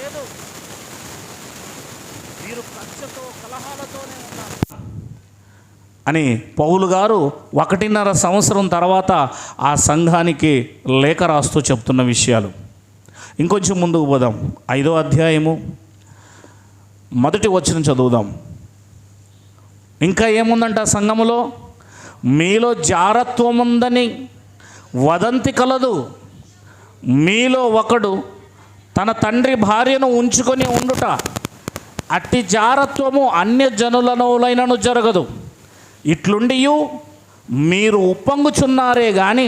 లేదు, మీరు కక్షతో కలహాలతోనే ఉన్నారు అని పౌలు గారు 1.5 సంవత్సరం తర్వాత ఆ సంఘానికి లేఖ రాస్తూ చెప్తున్న విషయాలు. ఇంకొంచెం ముందుకు పోదాం. 5వ అధ్యాయము 1వ వచనం చదువుదాం. ఇంకా ఏముందంట ఆ సంఘములో? మీలో జారత్వం ఉందని వదంతి కలదు. మీలో ఒకడు తన తండ్రి భార్యను ఉంచుకొని ఉండుట, అట్టి జారత్వము అన్య జనులనైనను జరగదు. ఇట్లుండియు మీరు ఉప్పొంగుచున్నారే గాని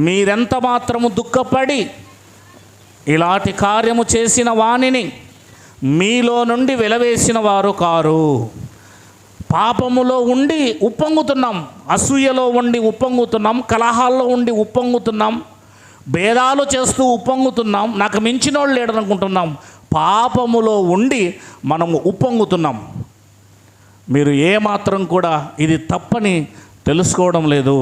మీరెంత మాత్రము దుఃఖపడి ఇలాంటి కార్యము చేసిన వానిని మీలో నుండి వెలవేసిన వారు కారు. పాపములో ఉండి ఉప్పొంగుతున్నాం, అసూయలో ఉండి ఉప్పొంగుతున్నాం, కలహాల్లో ఉండి ఉప్పొంగుతున్నాం, భేదాలు చేస్తూ ఉప్పొంగుతున్నాం, నాకు మించినోళ్ళు లేడనుకుంటున్నాం. పాపములో ఉండి మనము ఉప్పొంగుతున్నాం. మీరు ఏమాత్రం కూడా ఇది తప్పని తెలుసుకోవడం లేదు.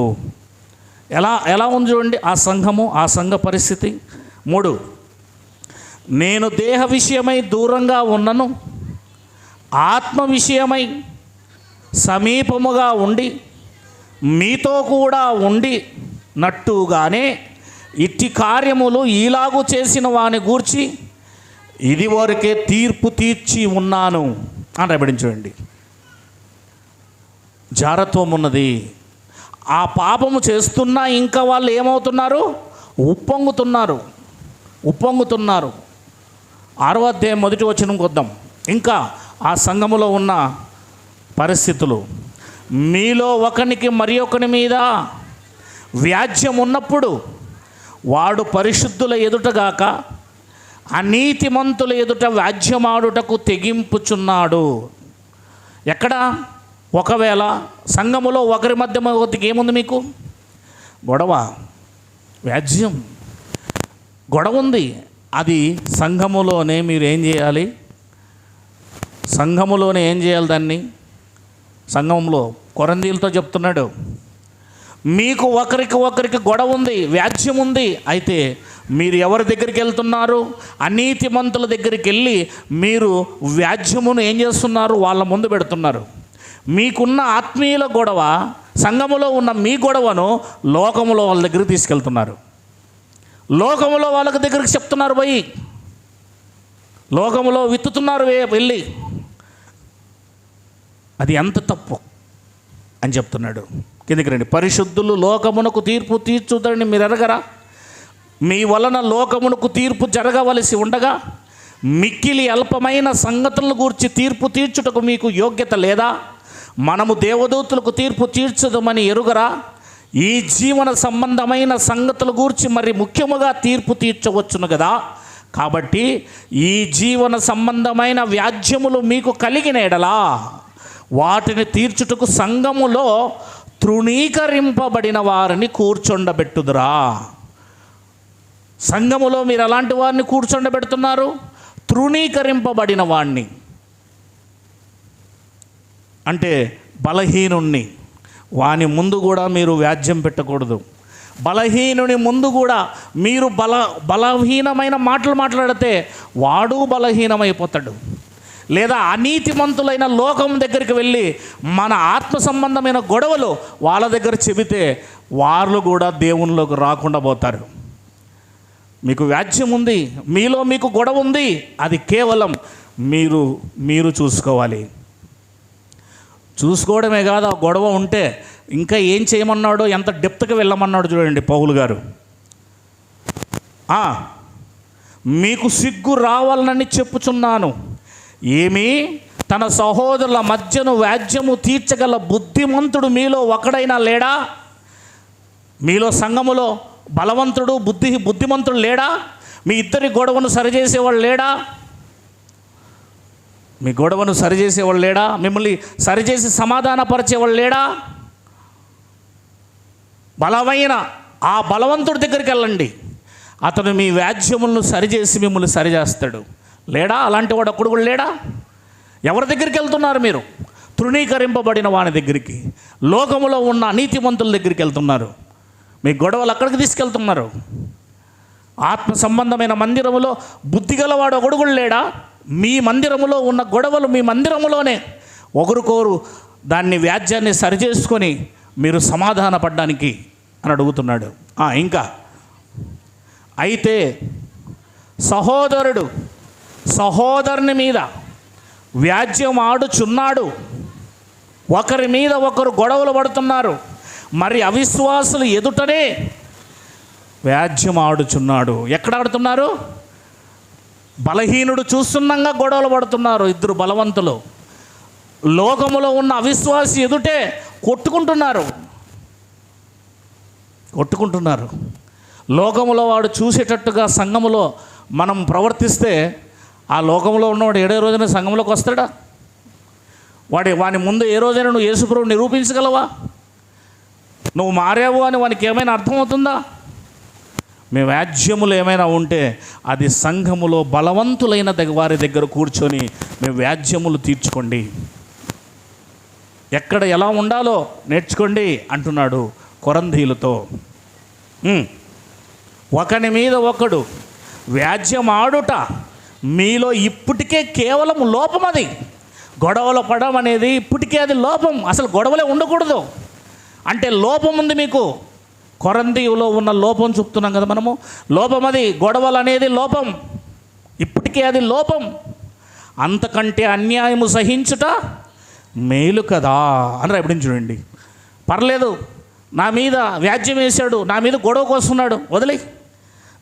ఎలా ఉంది చూడండి ఆ సంఘము, ఆ సంఘ పరిస్థితి. 3, నేను దేహ విషయమై దూరంగా ఉన్నను, ఆత్మ విషయమై సమీపముగా ఉండి మీతో కూడా ఉండి నట్టుగానే ఇట్టి కార్యములు ఈలాగు చేసిన వాని గూర్చి ఇది వరకే తీర్పు తీర్చి ఉన్నాను అని రాబడించండి. జారత్వం ఉన్నది. ఆ పాపము చేస్తున్నా ఇంకా వాళ్ళు ఏమవుతున్నారు? ఉప్పొంగుతున్నారు. 6వ అధ్యాయం 1వ వచనంకి వద్దాం. ఇంకా ఆ సంఘములో ఉన్న పరిస్థితులు. మీలో ఒకనికి మరి ఒకని మీద వ్యాజ్యం ఉన్నప్పుడు వాడు పరిశుద్ధుల ఎదుటగాక అనీతిమంతుల ఎదుట వ్యాజ్యమాడుటకు తెగింపుచున్నాడు. ఎక్కడ? ఒకవేళ సంఘములో ఒకరి మధ్య ఏముంది? మీకు గొడవ, వ్యాజ్యం, గొడవ ఉంది. అది సంఘములోనే మీరు ఏం చేయాలి? సంఘములోనే ఏం చేయాలి? దాన్ని సంఘంలో కొరందీలతో చెప్తున్నాడు, మీకు ఒకరికి గొడవ ఉంది, వ్యాజ్యం ఉంది. అయితే మీరు ఎవరి దగ్గరికి వెళ్తున్నారు? అనీతిమంతుల దగ్గరికి వెళ్ళి మీరు వ్యాజ్యమును ఏం చేస్తున్నారు? వాళ్ళ ముందు పెడుతున్నారు. మీకున్న ఆత్మీయుల గొడవ, సంఘములో ఉన్న మీ గొడవను లోకములో వాళ్ళ దగ్గరికి తీసుకెళ్తున్నారు. లోకములో వాళ్ళ దగ్గరికి చెప్తున్నారు, పోయి లోకములో విత్తుతున్నారు వెళ్ళి. అది ఎంత తప్పు అని చెప్తున్నాడు. కిందికి రండి. పరిశుద్ధులు లోకమునకు తీర్పు తీర్చుదని మీరు ఎరగరా? మీ వలన లోకమునకు తీర్పు జరగవలసి ఉండగా మిక్కిలి అల్పమైన సంగతులను గూర్చి తీర్పు తీర్చుటకు మీకు యోగ్యత లేదా? మనము దేవదూతులకు తీర్పు తీర్చదమని ఎరుగరా? ఈ జీవన సంబంధమైన సంగతుల గూర్చి మరి ముఖ్యముగా తీర్పు తీర్చవచ్చును కదా. కాబట్టి ఈ జీవన సంబంధమైన వ్యాజ్యములు మీకు కలిగిన ఎడలా వాటిని తీర్చుటకు సంఘములో తృణీకరింపబడిన వారిని కూర్చొండబెట్టుదురా. సంఘములో మీరు అలాంటి వారిని కూర్చొండబెడుతున్నారు, తృణీకరింపబడిన వాడిని. అంటే బలహీనుణ్ణి, వాని ముందు కూడా మీరు వ్యాజ్యం పెట్టకూడదు. బలహీనుని ముందు కూడా మీరు బలహీనమైన మాటలు మాట్లాడితే వాడు బలహీనమైపోతాడు. లేదా అనీతిమంతులైన లోకం దగ్గరికి వెళ్ళి మన ఆత్మ సంబంధమైన గొడవలు వాళ్ళ దగ్గర చెబితే వాళ్ళు కూడా దేవునిలోకి రాకుండా పోతారు. మీకు వ్యాజ్యం ఉంది, మీలో మీకు గొడవ ఉంది, అది కేవలం మీరు చూసుకోవాలి. చూసుకోవడమే కాదు, ఆ గొడవ ఉంటే ఇంకా ఏం చేయమన్నాడో, ఎంత డెప్త్కి వెళ్ళమన్నాడు చూడండి పౌలు గారు. మీకు సిగ్గు రావాలని చెప్పుచున్నాను. ఏమి? తన సహోదరుల మధ్యను వ్యాజ్యము తీర్చగల బుద్ధిమంతుడు మీలో ఒకడైనా లేడా? మీలో సంఘములో బలవంతుడు బుద్ధిమంతుడు లేడా? మీ ఇద్దరి గొడవను సరిచేసేవాళ్ళు లేడా? మీ గొడవను సరిచేసేవాళ్ళు లేడా? మిమ్మల్ని సరిచేసి సమాధానపరిచేవాళ్ళు లేడా? బలమైన ఆ బలవంతుడి దగ్గరికి వెళ్ళండి, అతను మీ వ్యాజ్యములను సరిచేసి మిమ్మల్ని సరిచేస్తాడు. లేడా? అలాంటి వాడు ఒక్కడు కూడా లేడా? ఎవరి దగ్గరికి వెళ్తున్నారు మీరు? తృణీకరింపబడిన వాని దగ్గరికి, లోకములో ఉన్న అనీతిమంతుల దగ్గరికి వెళ్తున్నారు. మీ గొడవలు అక్కడికి తీసుకెళ్తున్నారు. ఆత్మ సంబంధమైన మందిరములో బుద్ధిగలవాడు ఒకడు కూడా లేడా? మీ మందిరములో ఉన్న గొడవలు మీ మందిరములోనే ఒకరికొరు దాన్ని వ్యాజ్యాన్ని సరిచేసుకొని మీరు సమాధాన పడ్డానికి అని అడుగుతున్నాడు. ఇంకా అయితే సహోదరుడు సహోదరుని మీద వ్యాజ్యం ఆడుచున్నాడు, ఒకరి మీద ఒకరు గొడవలు పడుతున్నారు, మరి అవిశ్వాసులు ఎదుటనే వ్యాజ్యం ఆడుచున్నాడు. ఎక్కడ ఆడుతున్నారు? బలహీనుడు చూస్తుండగా గొడవలు పడుతున్నారు ఇద్దరు బలవంతులు. లోకములో ఉన్న అవిశ్వాసి ఎదుటే కొట్టుకుంటున్నారు. లోకములో వాడు చూసేటట్టుగా సంఘములో మనం ప్రవర్తిస్తే ఆ లోకంలో ఉన్నవాడు ఏడే రోజున సంఘంలోకి వస్తాడా? వాని ముందు ఏ రోజైనా నువ్వు యేసుప్రభువు నిరూపించగలవా? నువ్వు మారావు అని వానికి ఏమైనా అర్థమవుతుందా? మీ వ్యాజ్యములు ఏమైనా ఉంటే అది సంఘములో బలవంతులైన వారి దగ్గర కూర్చొని మీ వ్యాజ్యములు తీర్చుకోండి. ఎక్కడ ఎలా ఉండాలో నేర్చుకోండి అంటున్నాడు కొరంథీయులతో. ఒకని మీద ఒకడు వ్యాజ్యం ఆడుట మీలో ఇప్పటికే కేవలం లోపం. అది గొడవలు పడడం అనేది ఇప్పటికే అది లోపం. అసలు గొడవలే ఉండకూడదు అంటే లోపం ఉంది మీకు. కొరంథీయులో ఉన్న లోపం చెప్తున్నాం కదా మనము. లోపం అది, గొడవలు అనేది లోపం, ఇప్పటికే అది లోపం. అంతకంటే అన్యాయము సహించుట మేలు కదా అని ఎప్పుడు చూడండి. పర్లేదు, నా మీద వ్యాజ్యం వేశాడు, నా మీద గొడవకు వస్తున్నాడు,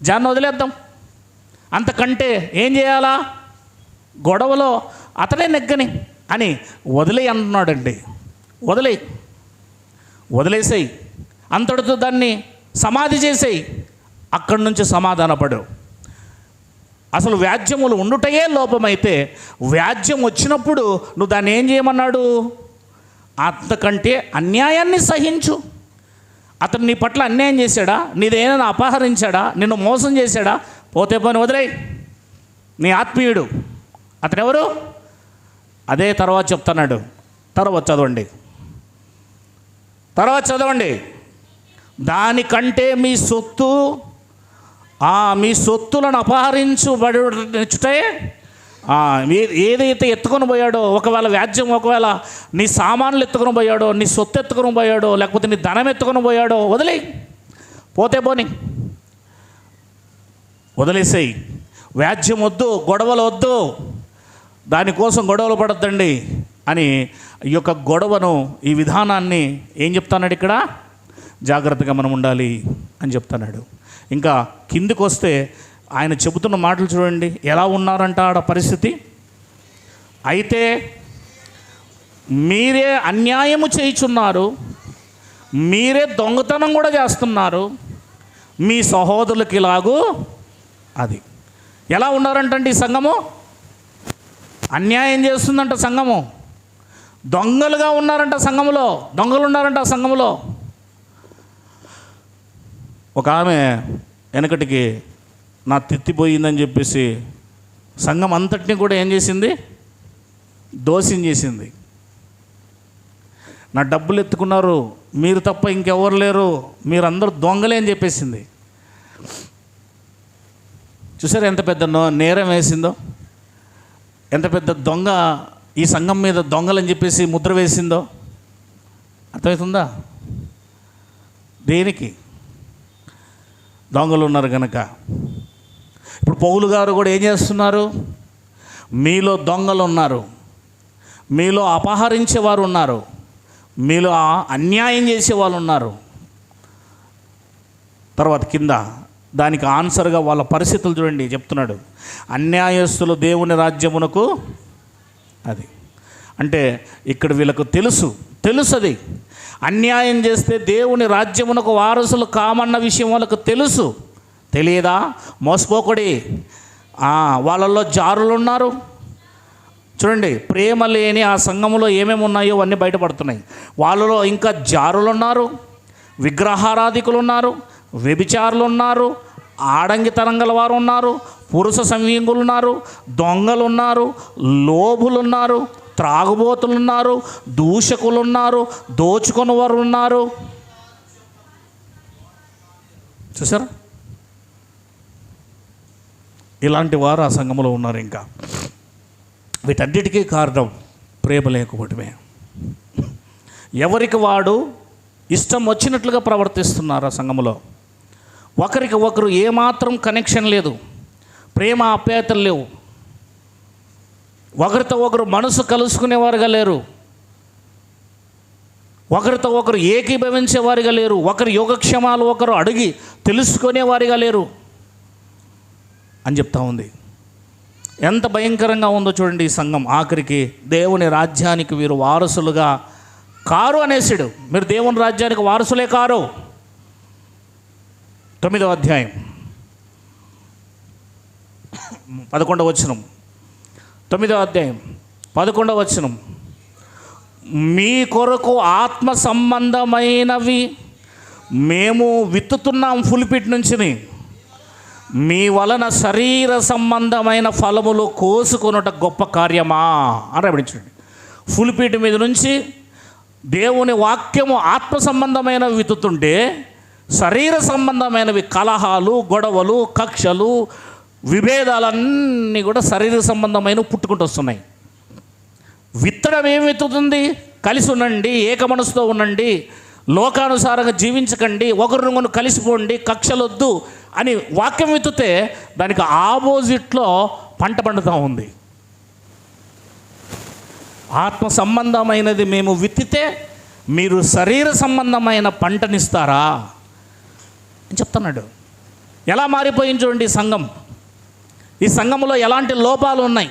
జాన్ని వదిలేద్దాం. అంతకంటే ఏం చేయాలా? గొడవలో అతనే నెగ్గని అని వదిలేయి అంటున్నాడండి. వదిలేసేయి, అంతటితో దాన్ని సమాధి చేసేయి, అక్కడి నుంచి సమాధానపడు. అసలు వ్యాజ్యములు ఉండుటయే లోపమైతే వ్యాజ్యం వచ్చినప్పుడు నువ్వు దాన్ని ఏం చేయమన్నాడు? అంతకంటే అన్యాయాన్ని సహించు. అతను నీ పట్ల అన్యాయం చేశాడా? నీదేమైనా అపహరించాడా? నిన్ను మోసం చేశాడా? పోతే పోని వదిలేయి. నీ ఆత్మీయుడు అతనెవరు? అదే తర్వాత చెప్తున్నాడు. తర్వాత చదవండి. దానికంటే మీ సొత్తులను అపహరించబడుటే ఏదైతే ఎత్తుకొని పోయాడో, ఒకవేళ వ్యాజ్యం, ఒకవేళ నీ సామాన్లు ఎత్తుకొని పోయాడో, నీ సొత్తు ఎత్తుకొని పోయాడో, లేకపోతే నీ ధనం ఎత్తుకొని పోయాడో, పోతే పోని వదిలేసేయి. వ్యాజ్యం వద్దు, గొడవలు వద్దు, దానికోసం గొడవలు పడద్దండి అని ఈ యొక్క గొడవను, ఈ విధానాన్ని ఏం చెప్తున్నాడు ఇక్కడ? జాగ్రత్తగా మనం ఉండాలి అని చెప్తున్నాడు. ఇంకా కిందికి వస్తే ఆయన చెబుతున్న మాటలు చూడండి, ఎలా ఉన్నారంట ఆడ పరిస్థితి. అయితే మీరే అన్యాయము చేయుచున్నారు, మీరే దొంగతనం కూడా చేస్తున్నారు, మీ సహోదరులకి ఇలాగూ. అది ఎలా ఉన్నారంటండి ఈ సంఘము? అన్యాయం చేస్తుందంట సంఘము. దొంగలుగా ఉన్నారంట సంఘములో, దొంగలు ఉన్నారంట ఆ సంఘములో. ఒక ఆమె వెనకటికి నా తిత్తిపోయిందని చెప్పేసి సంఘం అంతటిని కూడా ఏం చేసింది? దోషం చేసింది. నా డబ్బులు ఎత్తుకున్నారు, మీరు తప్ప ఇంకెవరు లేరు, మీరందరూ దొంగలే అని చెప్పేసింది. చూసారు ఎంత పెద్ద నేరం వేసిందో? ఎంత పెద్ద దొంగ ఈ సంఘం మీద దొంగలని చెప్పేసి ముద్ర వేసిందో అర్థమవుతుందా? దేనికి? దొంగలు ఉన్నారు కనుక. ఇప్పుడు పౌలు గారు కూడా ఏం చేస్తున్నారు? మీలో దొంగలు ఉన్నారు, మీలో అపహరించేవారు ఉన్నారు, మీలో అన్యాయం చేసేవాళ్ళు ఉన్నారు. తర్వాత కింద దానికి ఆన్సర్గా వాళ్ళ పరిస్థితులు చూడండి చెప్తున్నాడు. అన్యాయస్తులు దేవుని రాజ్యమునకు. అది అంటే ఇక్కడ వీళ్ళకు తెలుసు అది. అన్యాయం చేస్తే దేవుని రాజ్యమునకు వారసులు కామన్న విషయం వాళ్ళకు తెలుసు. తెలియదా? మోసపోకడి. వాళ్ళల్లో జారులు ఉన్నారు. చూడండి, ప్రేమ లేని ఆ సంఘములో ఏమేమి ఉన్నాయో అన్నీ బయటపడుతున్నాయి. వాళ్ళలో ఇంకా జారులు ఉన్నారు, విగ్రహారాధికులు ఉన్నారు, వ్యభిచారులు ఉన్నారు, ఆడంగితనం గల వారు ఉన్నారు, పురుష సంయోగులు ఉన్నారు, దొంగలు ఉన్నారు, లోభులు ఉన్నారు, త్రాగుబోతులు ఉన్నారు, దూషకులు ఉన్నారు, దోచుకుని వారు ఉన్నారు. చూసారా? ఇలాంటి వారు ఆ సంఘంలో ఉన్నారు. ఇంకా వీటన్నిటికీ కారణం ప్రేమ లేకపోవటమే. ఎవరికి వాడు ఇష్టం వచ్చినట్లుగా ప్రవర్తిస్తున్నారు ఆ సంఘంలో. ఒకరికి ఒకరు ఏమాత్రం కనెక్షన్ లేదు, ప్రేమ ఆప్యాయతలు లేవు, ఒకరితో ఒకరు మనసు కలుసుకునేవారుగా లేరు, ఒకరితో ఒకరు ఏకీభవించేవారిగా లేరు, ఒకరి యోగక్షేమాలు ఒకరు అడిగి తెలుసుకునేవారిగా లేరు అని చెప్తా ఉంది. ఎంత భయంకరంగా ఉందో చూడండి ఈ సంఘం. ఆఖరికి దేవుని రాజ్యానికి వీరు వారసులుగా కారు అనేసాడు. మీరు దేవుని రాజ్యానికి వారసులే కారు. 9వ అధ్యాయం 11వ వచనం. 9వ అధ్యాయం 11వ వచనం. మీ కొరకు ఆత్మ సంబంధమైనవి మేము విత్తుతున్నాం పులిపిటి నుంచి, మీ వలన శరీర సంబంధమైన ఫలములు కోసుకొనుట గొప్ప కార్యమా అని రాబడించండి. పులిపిటి మీద నుంచి దేవుని వాక్యము ఆత్మ సంబంధమైనవి విత్తుతుంటే, శరీర సంబంధమైనవి కలహాలు, గొడవలు, కక్షలు, విభేదాలన్నీ కూడా శరీర సంబంధమైనవి పుట్టుకుంటూ వస్తున్నాయి. విత్తడం ఏమి విత్తుతుంది? కలిసి ఉండండి, ఏక మనసుతో ఉండండి, లోకానుసారంగా జీవించకండి, ఒకరినొకరు కలిసిపోండి, కక్షలొద్దు అని వాక్యం విత్తుతే దానికి ఆపోజిట్లో పంట పండుతూ ఉంది. ఆత్మ సంబంధమైనది మేము విత్తితే మీరు శరీర సంబంధమైన పంటనిస్తారా అని చెప్తున్నాడు. ఎలా మారిపోయింది చూడండి ఈ సంఘం. ఈ సంఘంలో ఎలాంటి లోపాలు ఉన్నాయి.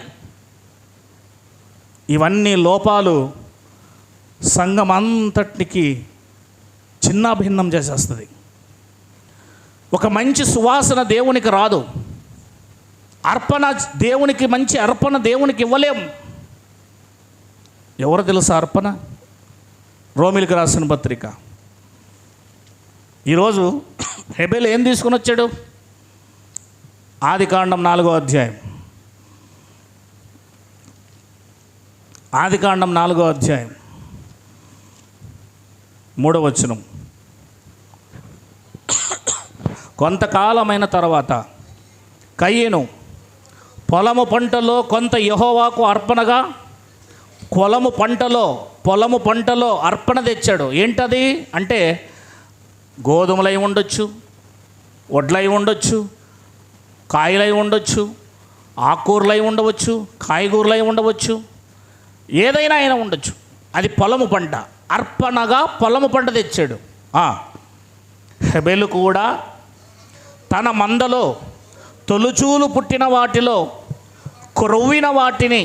ఇవన్నీ లోపాలు సంఘం అంతటికి చిన్నాభిన్నం చేసేస్తుంది. ఒక మంచి సువాసన దేవునికి రాదు. అర్పణ దేవునికి, మంచి అర్పణ దేవునికి ఇవ్వలేం. ఎవరు తెలుసా అర్పణ? రోమిలికి రాసిన పత్రిక. ఈరోజు హెబెల్ ఏం తీసుకుని వచ్చాడు? ఆదికాండం 4వ అధ్యాయం. ఆదికాండం 4వ అధ్యాయం 3వ వచనం. కొంతకాలమైన తర్వాత కయ్యను పొలము పంటలో కొంత యెహోవాకు అర్పణగా పొలము పంటలో అర్పణ తెచ్చాడు. ఏంటది అంటే గోధుమలై ఉండొచ్చు, వడ్లై ఉండొచ్చు, కాయలై ఉండొచ్చు, ఆకుకూరలై ఉండవచ్చు, కాయగూరలై ఉండవచ్చు, ఏదైనా అయినా ఉండొచ్చు. అది పొలము పంట. అర్పణగా పొలము పంట తెచ్చాడు. హెబెలు కూడా తన మందలో తొలుచూలు పుట్టిన వాటిలో క్రొవ్విన వాటిని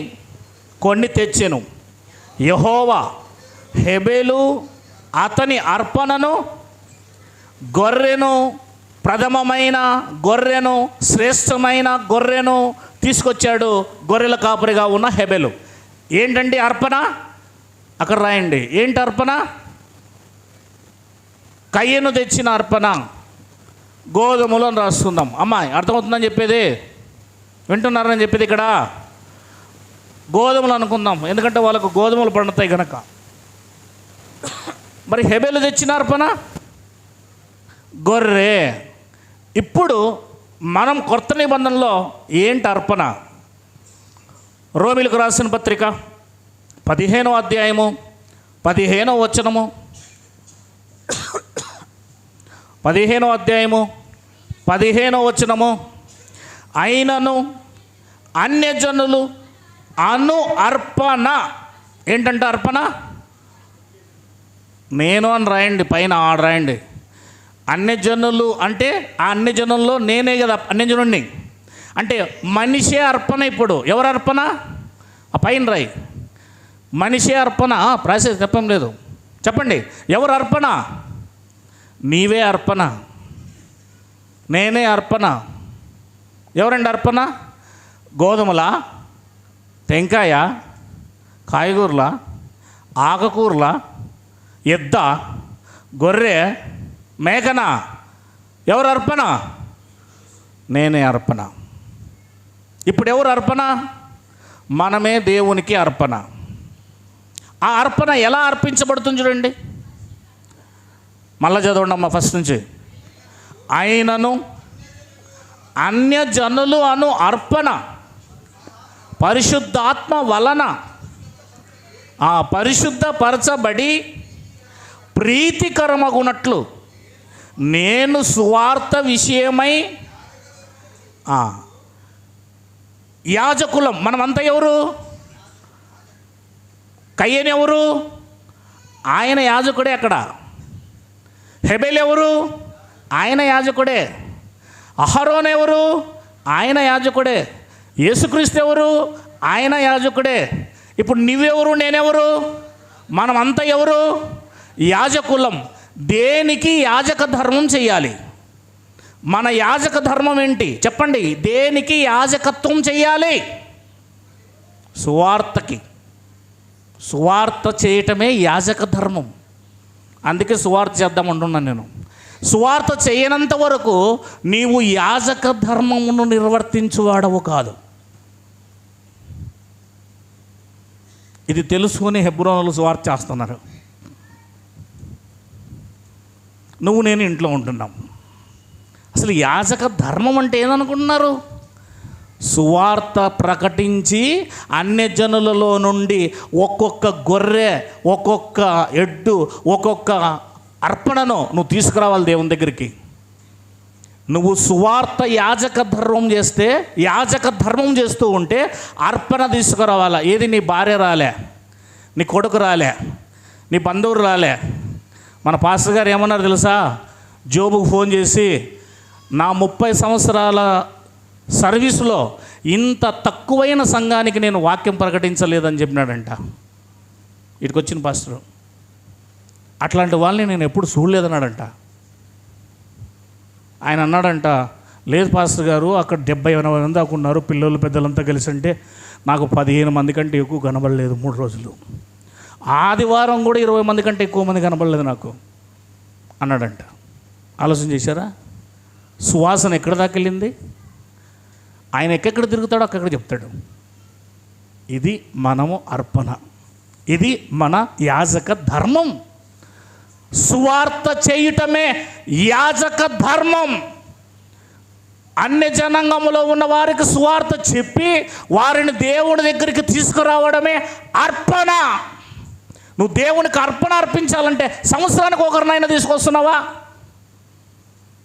కొన్ని తెచ్చెను. యెహోవా హెబెలు అతని అర్పణను, గొర్రెను, ప్రథమమైన గొర్రెను, శ్రేష్టమైన గొర్రెను తీసుకొచ్చాడు. గొర్రెల కాపరిగా ఉన్న హెబెలు. ఏంటండి అర్పణ? అక్కడ రాయండి. ఏంటి అర్పణ? కయ్యను తెచ్చిన అర్పణ గోధుమలు అని రాసుకుందాం. అమ్మాయి అర్థమవుతుందని చెప్పేది, వింటున్నారని చెప్పేది. ఇక్కడ గోధుమలు అనుకుందాం, ఎందుకంటే వాళ్ళకు గోధుమలు పండుతాయి కనుక. మరి హెబెలు తెచ్చిన అర్పణ గొర్రె. ఇప్పుడు మనం కొత్త నిబంధనలో ఏంటి అర్పణ? రోమిలకు రాసిన పత్రిక 15వ అధ్యాయము 15వ వచనము. 15వ అధ్యాయము 15వ వచనము. అయినను అన్యజనులు అను అర్పణ. ఏంటంటే అర్పణ నేను అని రాయండి, పైన ఆడ రాయండి. అన్యజనులు అంటే ఆ అన్యజనుల్లో నేనే కదా అన్యజనుడిని. అంటే మనిషే అర్పణ. ఇప్పుడు ఎవరు అర్పణ? ఆ పైన రాయి. మనిషే అర్పణ. ప్రాసెస్ చెప్పం లేదు, చెప్పండి. ఎవరు అర్పణ? నీవే అర్పణ, నేనే అర్పణ. ఎవరండి అర్పణ? గోధుమల, టెంకాయ, కాయగూరల, ఆకుకూరల, ఎద్ద, గొర్రె, మేకన? ఎవరు అర్పణ? నేనే అర్పణ. ఇప్పుడు ఎవరు అర్పణ? మనమే దేవునికి అర్పణ. ఆ అర్పణ ఎలా అర్పించబడుతుంది చూడండి. మళ్ళా చదవండి అమ్మ ఫస్ట్ నుంచి. అయినను అన్యజనులు అను అర్పణ పరిశుద్ధాత్మ వలన పరిశుద్ధపరచబడి ప్రీతికరమగునట్లు నేను సువార్త విషయమై యాజకులం. మనమంతా ఎవరు? కయ్యను ఎవరు? ఆయన యాజకుడే. అక్కడ హెబెల్ ఎవరు? ఆయన యాజకుడే. అహరోన్ ఎవరు? ఆయన యాజకుడే. యేసుక్రీస్తు ఎవరు? ఆయన యాజకుడే. ఇప్పుడు నువ్వెవరు, నేనెవరు? మనమంతా ఎవరు? యాజకులం. దేనికి యాజక ధర్మం చేయాలి? మన యాజక ధర్మం ఏంటి చెప్పండి? దేనికి యాజకత్వం చేయాలి? సువార్తకి. సువార్త చేయటమే యాజక ధర్మం. అందుకే సువార్త చేద్దామంటున్నాను నేను. సువార్త చేయనంత వరకు నీవు యాజక ధర్మమును నిర్వర్తించువాడవు కాదు. ఇది తెలుసుకొని హెబ్రోనులు సువార్త చేస్తున్నారు. నువ్వు నేను ఇంట్లో ఉంటున్నాం. అసలు యాజక ధర్మం అంటే ఏదనుకుంటున్నారు? సువార్త ప్రకటించి అన్యజనులలో నుండి ఒక్కొక్క గొర్రె, ఒక్కొక్క ఎడ్డు, ఒక్కొక్క అర్పణను నువ్వు తీసుకురావాలి దేవుని దగ్గరికి. నువ్వు సువార్త యాజక ధర్మం చేస్తూ ఉంటే అర్పణ తీసుకురావాలా. ఏది? నీ భార్య రాలే, నీ కొడుకు రాలే, నీ బంధువులు రాలే. మన పాస్టర్ గారు ఏమన్నారు తెలుసా? జోబుకు ఫోన్ చేసి, నా 30 సంవత్సరాల సర్వీసులో ఇంత తక్కువైన సంఘానికి నేను వాక్యం ప్రకటించలేదని చెప్పినాడంట. ఇటుకు వచ్చిన పాస్టర్. అట్లాంటి వాళ్ళని నేను ఎప్పుడు చూడలేదన్నాడంట. ఆయన అన్నాడంట, లేదు పాస్టర్ గారు, అక్కడ 70-80 మంది దాకా ఉన్నారు, పిల్లలు పెద్దలంతా కలిసి. అంటే నాకు 15 మంది కంటే ఎక్కువ కనబడలేదు 3 రోజులు. ఆదివారం కూడా 20 మంది కంటే ఎక్కువ మంది కనబడలేదు నాకు అన్నాడంట. ఆలోచన చేశారా? సువాసన ఎక్కడ దాకా వెళ్ళింది? ఆయన ఎక్కడ తిరుగుతాడో అక్కడ చెప్తాడు. ఇది మనము అర్పణ, ఇది మన యాజక ధర్మం. సువార్త చేయటమే యాజక ధర్మం. అన్ని జనాంగంలో ఉన్న వారికి సువార్త చెప్పి వారిని దేవుని దగ్గరికి తీసుకురావడమే అర్పణ. నువ్వు దేవునికి అర్పణ అర్పించాలంటే సంవత్సరానికి ఒకరినైనా తీసుకొస్తున్నావా?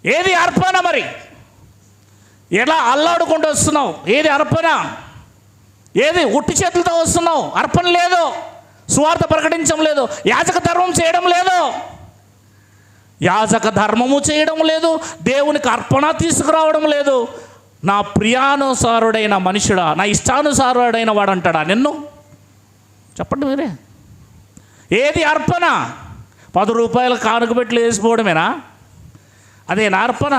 ఏది అర్పణ? మరి ఎలా అల్లాడుకుంటూ వస్తున్నావు? ఏది అర్పణ? ఏది ఉట్టి చేతులతో వస్తున్నావు? అర్పణ లేదు, సువార్త ప్రకటించడం లేదు, యాజక ధర్మం చేయడం లేదు. యాజక ధర్మము చేయడం లేదు, దేవునికి అర్పణ తీసుకురావడం లేదు. నా ప్రియానుసారుడైన మనుషుడా, నా ఇష్టానుసారుడైన వాడు అంటాడా నిన్ను? చెప్పండి మీరే. ఏది అర్పణ? 10 రూపాయలు కానుక పెట్టి వేసిపోవడమేనా? అదేనా అర్పణ?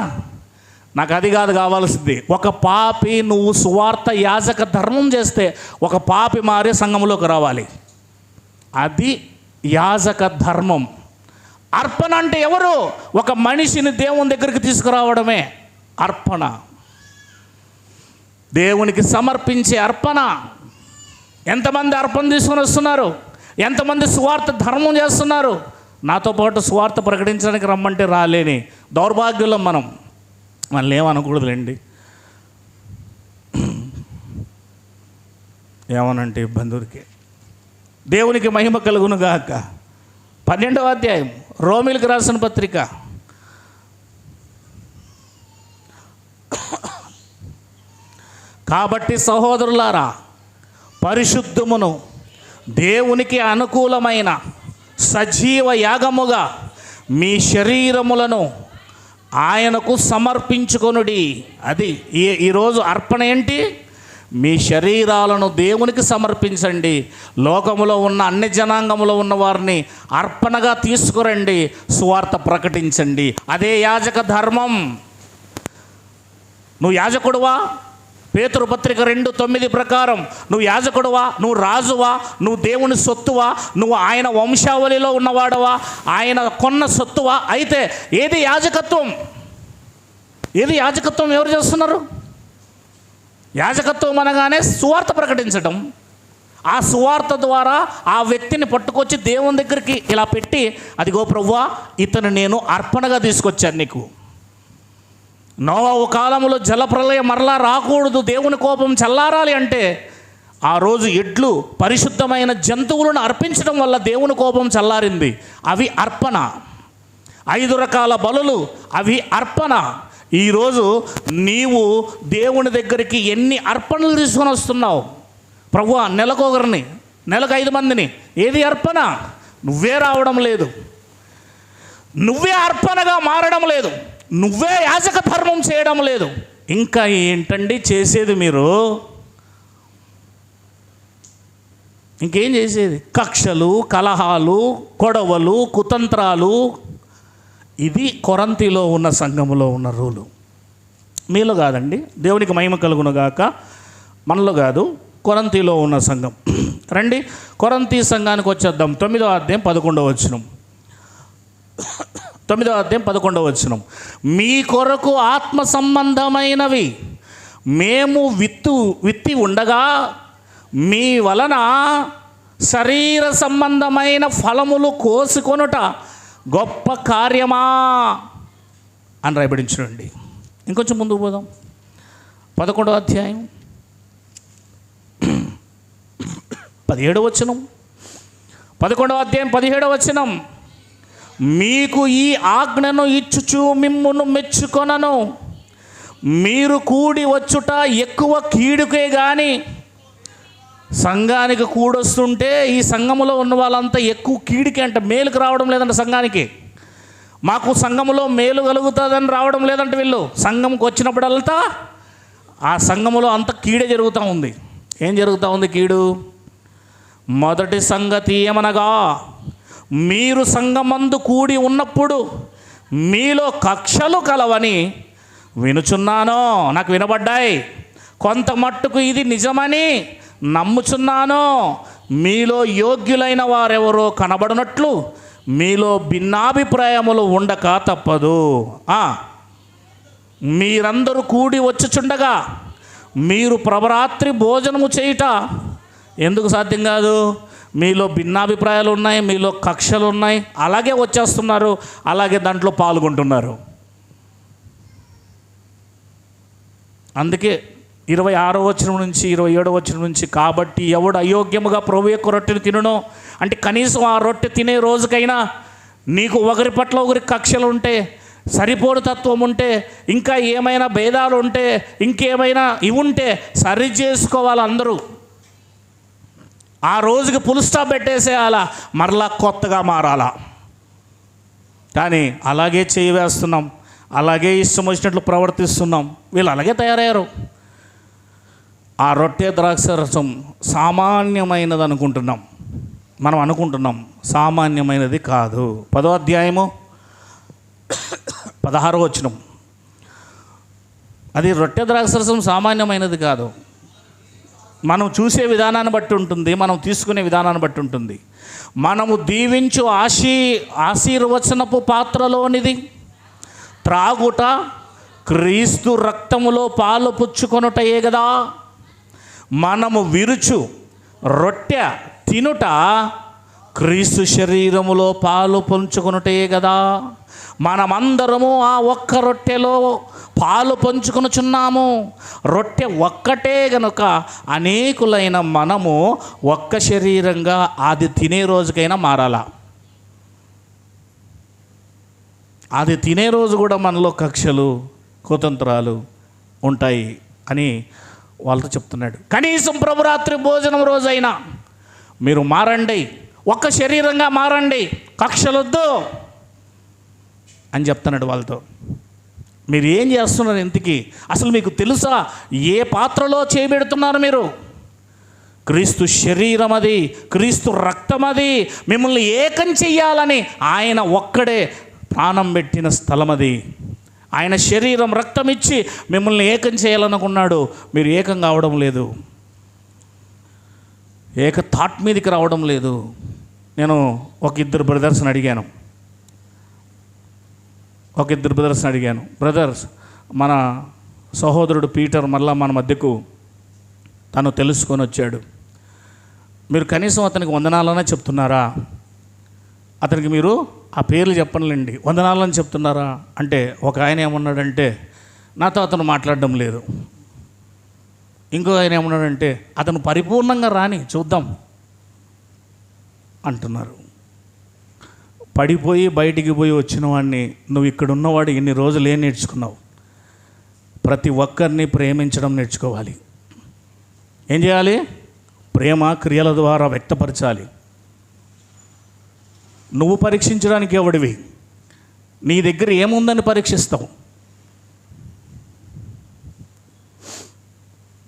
నాకు అది కాదు కావాల్సింది. ఒక పాపి, నువ్వు సువార్త యాజక ధర్మం చేస్తే ఒక పాపి మారే సంఘంలోకి రావాలి. అది యాజక ధర్మం. అర్పణ అంటే ఎవరు? ఒక మనిషిని దేవుని దగ్గరికి తీసుకురావడమే అర్పణ. దేవునికి సమర్పించే అర్పణ. ఎంతమంది అర్పణ తీసుకొని వస్తున్నారు? ఎంతమంది సువార్త ధర్మం చేస్తున్నారు? నాతో పాటు సువార్త ప్రకటించడానికి రమ్మంటే రాలేని దౌర్భాగ్యులం మనం. మనల్ని ఏమనకూడదులేండి. ఏమనంటే ఇబ్బందుడికి. దేవునికి మహిమ కలుగును గాక. 12వ అధ్యాయం రోమీలకు రాసిన పత్రిక. కాబట్టి సహోదరులారా, పరిశుద్ధమును దేవునికి అనుకూలమైన సజీవ యాగముగా మీ శరీరములను ఆయనకు సమర్పించుకొనుడి. అది ఈరోజు అర్పణ ఏంటి? మీ శరీరాలను దేవునికి సమర్పించండి. లోకములో ఉన్న అన్ని జనాంగములో ఉన్న వారిని అర్పణగా తీసుకురండి, సువార్త ప్రకటించండి. అదే యాజక ధర్మం. నువ్వు యాజకుడువా? పేతురు పత్రిక 2:9 ప్రకారం నువ్వు యాజకుడువా? నువ్వు రాజువా? నువ్వు దేవుని సొత్తువా? నువ్వు ఆయన వంశావళిలో ఉన్నవాడవా? ఆయన కొన్న సొత్తువా? అయితే ఏది యాజకత్వం? ఏది యాజకత్వం? ఎవరు చేస్తున్నారు? యాజకత్వం అనగానే సువార్త ప్రకటించడం. ఆ సువార్త ద్వారా ఆ వ్యక్తిని పట్టుకొచ్చి దేవుని దగ్గరికి ఇలా పెట్టి, అదిగో ప్రభువా, ఇతను నేను అర్పణగా తీసుకొచ్చాను నీకు. నోవహు కాలంలో జలప్రలయం మరలా రాకూడదు, దేవుని కోపం చల్లారాలి అంటే ఆ రోజు ఎడ్లు పరిశుద్ధమైన జంతువులను అర్పించడం వల్ల దేవుని కోపం చల్లారింది. అవి అర్పణ. 5 రకాల బలులు అవి అర్పణ. ఈరోజు నీవు దేవుని దగ్గరికి ఎన్ని అర్పణలు తీసుకొని వస్తున్నావు? ప్రభువా, నెలకొకరిని, నెలకు 5 మందిని, ఏది అర్పణ? నువ్వే రావడం లేదు, నువ్వే అర్పణగా మారడం లేదు, నువ్వే యాజక ధర్మం చేయడం లేదు. ఇంకా ఏంటండి చేసేది మీరు? ఇంకేం చేసేది? కక్షలు, కలహాలు, గొడవలు, కుతంత్రాలు. ఇది కొరంతిలో ఉన్న సంఘములో ఉన్న రూలు. మీలో కాదండి, దేవునికి మహిమ కలుగును గాక. మనలో కాదు, కొరంతిలో ఉన్న సంఘం. రండి కొరంతి సంఘానికి వచ్చేద్దాం. 9వ అధ్యాయం 11వ వచనం. 9వ అధ్యాయం 11వ వచనం. మీ కొరకు ఆత్మ సంబంధమైనవి మేము విత్తి ఉండగా మీ వలన శరీర సంబంధమైన ఫలములు కోసుకొనుట గొప్ప కార్యమా అని రాయబడించునండి. ఇంకొంచెం ముందుకు పోదాం. 11వ అధ్యాయం 17వ వచనం. 11వ అధ్యాయం 17వ వచనం. మీకు ఈ ఆజ్ఞను ఇచ్చుచు మిమ్మును మెచ్చుకొనను, మీరు కూడి వచ్చుట ఎక్కువ కీడుకే కానీ. సంఘానికి కూడొస్తుంటే ఈ సంఘములో ఉన్న వాళ్ళంతా ఎక్కువ కీడికి అంటే మేలుకు రావడం లేదంట. సంఘానికి మాకు సంఘములో మేలు కలుగుతుందని రావడం లేదంటే వీళ్ళు సంఘంకి వచ్చినప్పుడల్లా ఆ సంఘములో అంత కీడే జరుగుతూ ఉంది. ఏం జరుగుతూ ఉంది కీడు? మొదటి సంగతి ఏమనగా, మీరు సంఘమందు కూడి ఉన్నప్పుడు మీలో కక్షలు కలవని వినుచున్నాను. నాకు వినబడ్డాయి. కొంత మట్టుకు ఇది నిజమని నమ్ముచున్నాను. మీలో యోగ్యులైన వారెవరో కనబడినట్లు మీలో భిన్నాభిప్రాయములు ఉండక తప్పదు. మీరందరూ కూడి వచ్చుచుండగా మీరు ప్రభరాత్రి భోజనము చేయుట ఎందుకు సాధ్యం కాదు? మీలో భిన్నాభిప్రాయాలు ఉన్నాయి, మీలో కక్షలు ఉన్నాయి, అలాగే వచ్చేస్తున్నారు, అలాగే దాంట్లో పాల్గొంటున్నారు. అందుకే 26వ వచనం నుంచి 27వ వచనం నుంచి, కాబట్టి ఎవడు అయోగ్యముగా ప్రభు యొక్క రొట్టెను తినునో, అంటే కనీసం ఆ రొట్టె తినే రోజుకైనా నీకు ఒకరి పట్ల ఒకరి కక్షలు ఉంటే, సరిపోడు తత్వం ఉంటే, ఇంకా ఏమైనా భేదాలు ఉంటే, ఇంకేమైనా ఇవి ఉంటే సరి చేసుకోవాలి అందరూ. ఆ రోజుకి ఫుల్ స్టాప్ పెట్టేసేయాలా, మరలా కొత్తగా మారాలా. కానీ అలాగే చేయవేస్తున్నాం, అలాగే ఇష్టం వచ్చినట్లు ప్రవర్తిస్తున్నాం. వీళ్ళు అలాగే తయారయ్యారు. ఆ రొట్టె ద్రాక్ష రసం సామాన్యమైనది అనుకుంటున్నాం, మనం అనుకుంటున్నాం, సామాన్యమైనది కాదు. 10వ అధ్యాయము 16వ వచనం. అది రొట్టె ద్రాక్ష రసం సామాన్యమైనది కాదు. మనం చూసే విధానాన్ని బట్టి ఉంటుంది, మనం తీసుకునే విధానాన్ని బట్టి ఉంటుంది. మనము దీవించు ఆశీర్వచనపు పాత్రలోనిది త్రాగుట క్రీస్తు రక్తములో పాలు పుచ్చుకొనుటయే కదా. మనము విరుచు రొట్టె తినుట క్రీస్తు శరీరములో పాలు పంచుకొనుటే కదా. మనమందరము ఆ ఒక్క రొట్టెలో పాలు పంచుకొనుచున్నాము. రొట్టె ఒక్కటే గనుక అనేకులైన మనము ఒక్క శరీరంగా అది తినే రోజుకైనా మారాలా. అది తినే రోజు కూడా మనలో కక్షలు, కుతంత్రాలు ఉంటాయి అని వాళ్ళతో చెప్తున్నాడు. కనీసం ప్రభురాత్రి భోజనం రోజైనా మీరు మారండి, ఒక్క శరీరంగా మారండి, కక్షలొద్దు అని చెప్తున్నాడు వాళ్ళతో. మీరు ఏం చేస్తున్నారు ఇంతకీ? అసలు మీకు తెలుసా ఏ పాత్రలో చేయబెడుతున్నారు మీరు? క్రీస్తు శరీరం అది, క్రీస్తు రక్తం అది. మిమ్మల్ని ఏకం చెయ్యాలని ఆయన ఒక్కడే ప్రాణం పెట్టిన స్థలం అది. ఆయన శరీరం రక్తం ఇచ్చి మిమ్మల్ని ఏకం చేయాలనుకున్నాడు. మీరు ఏకం కావడం లేదు, ఏక థాట్ మీదకి రావడం లేదు. నేను ఒక ఇద్దరు బ్రదర్స్ని అడిగాను. బ్రదర్స్, మన సహోదరుడు పీటర్ మళ్ళా మన మధ్యకు తను తెలుసుకొని వచ్చాడు. మీరు కనీసం అతనికి వందనాలనే చెప్తున్నారా? అతనికి మీరు ఆ పేర్లు చెప్పనులేండి, వందనాలని చెప్తున్నారా అంటే ఒక ఆయన ఏమన్నాడంటే, నాతో అతను మాట్లాడడం లేదు. ఇంకో ఆయన ఏమన్నాడంటే, అతను పరిపూర్ణంగా రాని చూద్దాం అంటున్నారు. పడిపోయి బయటికి పోయి వచ్చిన వాడిని, నువ్వు ఇక్కడ ఉన్నవాడు ఇన్ని రోజులు ఏం నేర్చుకున్నావు? ప్రతి ఒక్కరిని ప్రేమించడం నేర్చుకోవాలి. ఏం చేయాలి? ప్రేమ క్రియల ద్వారా వ్యక్తపరచాలి. నువ్వు పరీక్షించడానికి ఎవడివి? నీ దగ్గర ఏముందని పరీక్షిస్తావు?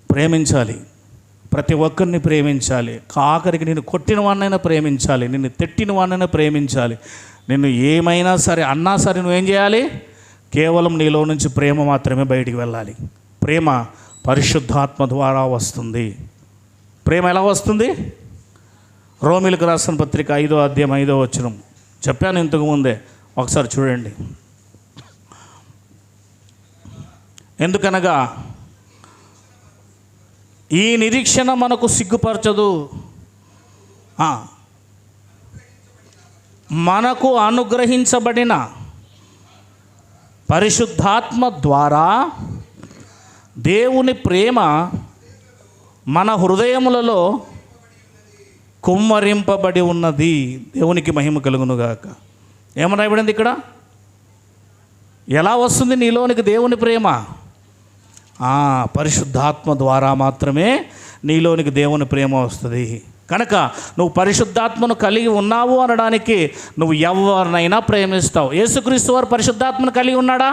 ప్రేమించాలి, ప్రతి ఒక్కరిని ప్రేమించాలి. ఆఖరికి నిన్ను కొట్టిన వాడినైనా ప్రేమించాలి, నిన్ను తిట్టిన వాడినైనా ప్రేమించాలి. నిన్ను ఏమైనా సరే అన్నా సరే నువ్వేం చేయాలి? కేవలం నీలో నుంచి ప్రేమ మాత్రమే బయటికి వెళ్ళాలి. ప్రేమ పరిశుద్ధాత్మ ద్వారా వస్తుంది. ప్రేమ ఎలా వస్తుంది? రోమీలకు రాసిన పత్రిక 5వ అధ్యాయం 5వ వచనం చెప్పాను ఇంతకుముందే, ఒకసారి చూడండి. ఎందుకనగా ఈ నిరీక్షణ మనకు సిగ్గుపరచదు, మనకు అనుగ్రహించబడిన పరిశుద్ధాత్మ ద్వారా దేవుని ప్రేమ మన హృదయములలో కుమ్మరింపబడి ఉన్నది. దేవునికి మహిమ కలుగునుగాక. ఏమని రాయబడింది ఇక్కడ? ఎలా వస్తుంది నీలోనికి దేవుని ప్రేమ? పరిశుద్ధాత్మ ద్వారా మాత్రమే నీలోనికి దేవుని ప్రేమ వస్తుంది. కనుక నువ్వు పరిశుద్ధాత్మను కలిగి ఉన్నావు అనడానికి నువ్వు ఎవరినైనా ప్రేమిస్తావు. యేసుక్రీస్తు వారు పరిశుద్ధాత్మను కలిగి ఉన్నాడా?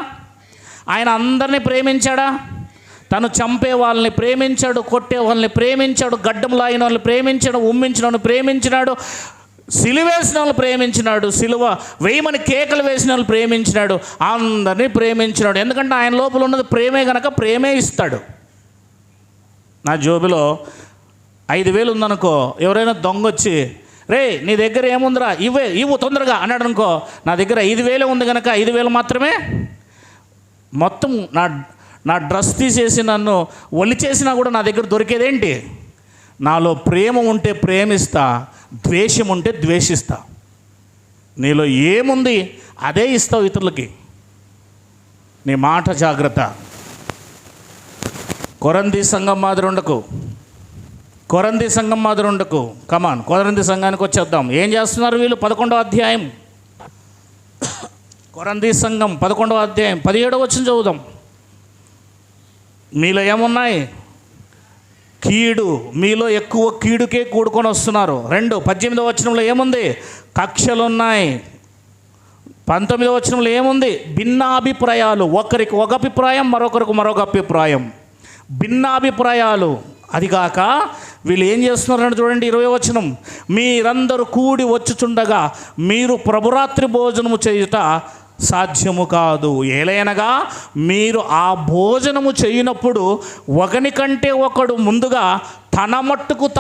ఆయన అందరినీ ప్రేమించాడా? తను చంపే వాళ్ళని ప్రేమించాడు, కొట్టే వాళ్ళని ప్రేమించాడు, గడ్డంలో అయిన వాళ్ళని ప్రేమించాడు, ఉమ్మించిన వాళ్ళని ప్రేమించినాడు, సిలువేసిన వాళ్ళు ప్రేమించినాడు, సిలువ వేయమని కేకలు వేసిన వాళ్ళు ప్రేమించినాడు, అందరినీ ప్రేమించినాడు. ఎందుకంటే ఆయన లోపల ఉన్నది ప్రేమే కనుక ప్రేమే ఇస్తాడు. నా జోబులో 5,000 ఉందనుకో, ఎవరైనా దొంగ వచ్చి రే నీ దగ్గర ఏముందిరా ఇవ్వు తొందరగా అన్నాడు అనుకో, నా దగ్గర 5,000 ఉంది కనుక 5,000 మాత్రమే, మొత్తం నా డ్రెస్ తీసేసి నన్ను ఒలిచేసినా కూడా నా దగ్గర దొరికేదేంటి? నాలో ప్రేమ ఉంటే ప్రేమిస్తా, ద్వేషం ఉంటే ద్వేషిస్తా. నీలో ఏముంది అదే ఇస్తావు ఇతరులకి. నీ మాట జాగ్రత్త. కొరంథీ సంఘం మాదిరి ఉండకు, కొరంథీ సంఘం మాదిరి ఉండకు. కమాన్, కొరంథీ సంఘానికి వచ్చేద్దాం. ఏం చేస్తున్నారు వీళ్ళు? 11వ అధ్యాయం కొరంథీ సంఘం 11వ అధ్యాయం 17వ వచనం చదువుదాం. మీలో ఏమున్నాయి? కీడు. మీలో ఎక్కువ కీడుకే కూడుకొని వస్తున్నారు. 18వ వచనంలో ఏముంది? కక్షలున్నాయి. 19వ వచనంలో ఏముంది? భిన్నాభిప్రాయాలు. ఒకరికి ఒక అభిప్రాయం, మరొకరికి మరొక అభిప్రాయం. భిన్నాభిప్రాయాలు. అదిగాక వీళ్ళు ఏం చేస్తున్నారని చూడండి 20వ వచనం. మీరందరూ కూడి వచ్చుచుండగా మీరు ప్రభురాత్రి భోజనము చేయుట సాధ్యము కాదు. ఏలైనగా మీరు ఆ భోజనము చేయనప్పుడు ఒకని కంటే ఒకడు ముందుగా తన మట్టుకు